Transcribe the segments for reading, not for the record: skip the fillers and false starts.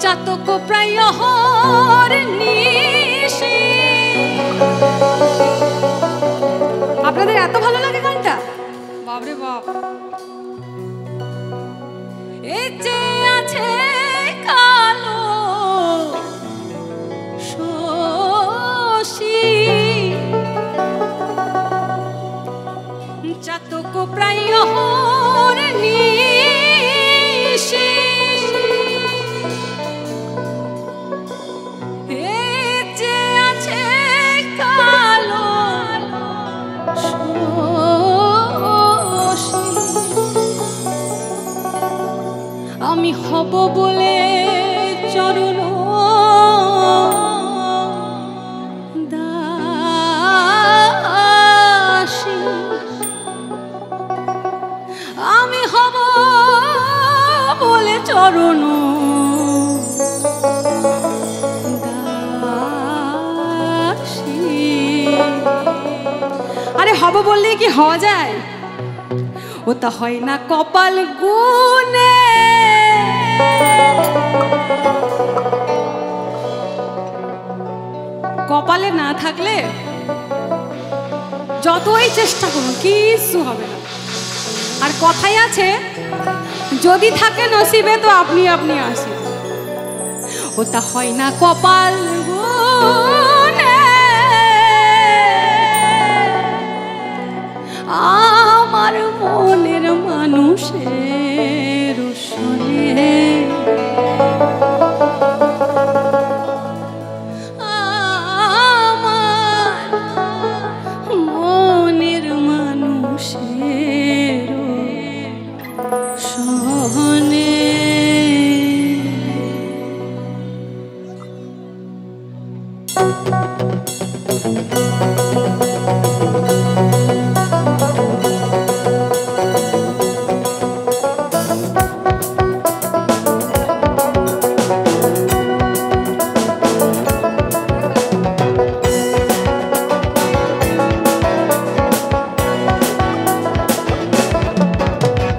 চাতক প্রায় হরনিশি। আপনাদের এত ভালো লাগে গানটা? বাপরে বাপ। এই যে আছে কালো শশী, চাতক প্রায় হরনিশি। এই যে আছে কালো শশী, আমি হব বলে চরণ দাসী, আমি হব বলে চরণ দাসী। আরে হব বললে কি হওয়া যায়? ওটা হয় না কপাল গুনে। কপালে না থাকলে যতই চেষ্টা করুন কিছু হবে না। আর কথাই আছে, যদি থাকে নসিবে তো আপনি আপনি আসেন। ওটা হয় না কপাল গুনে। আমার মনের মানুষের শোনে, আমার মনের মানুষের শোনে।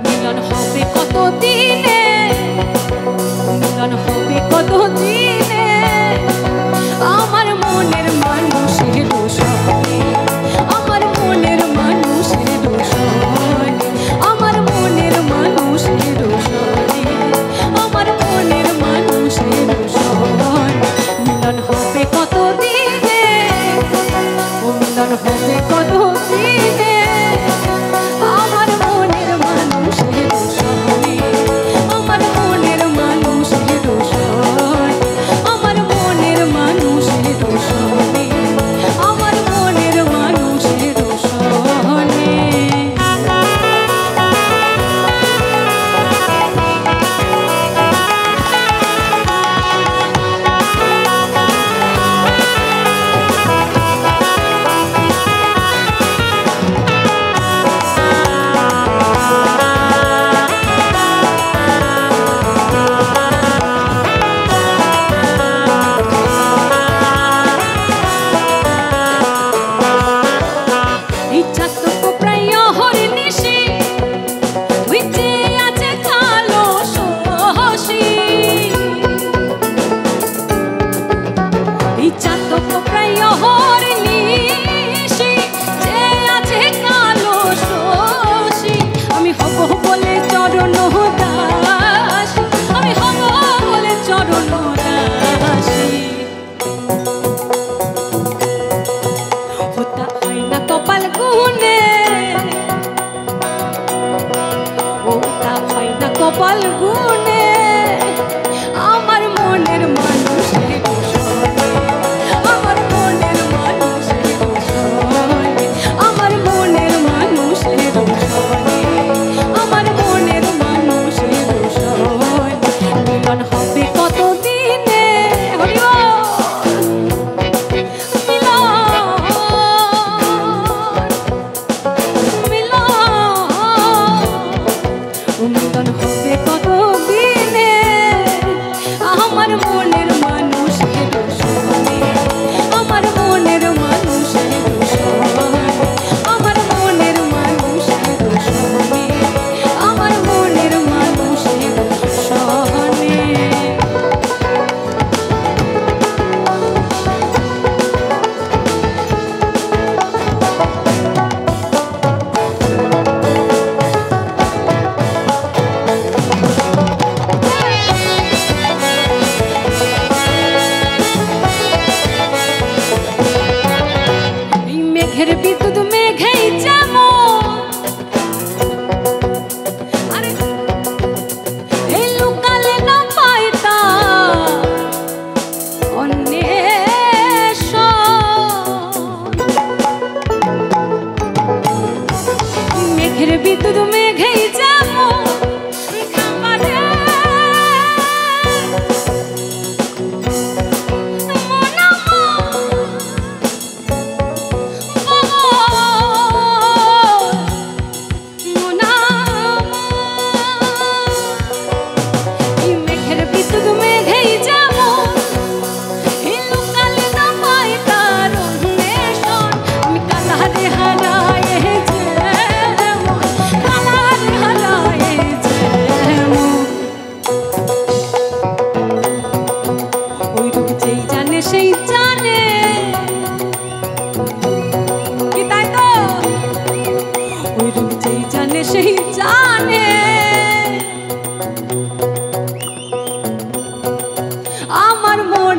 মিলন হবে কত দিনে, মিলন হবে কত দিনে, আমার মনের মানুষের শোনে।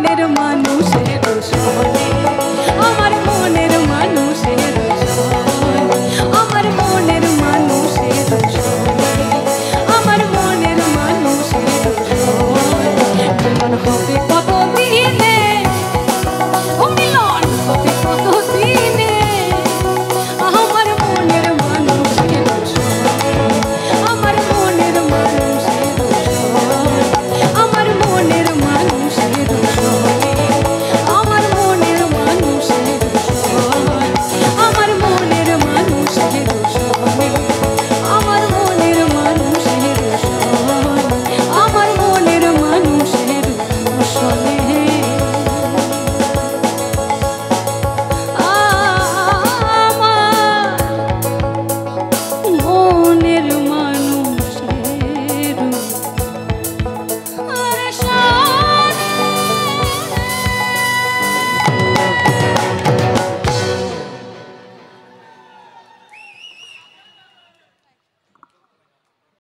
মনের মানুষের সনে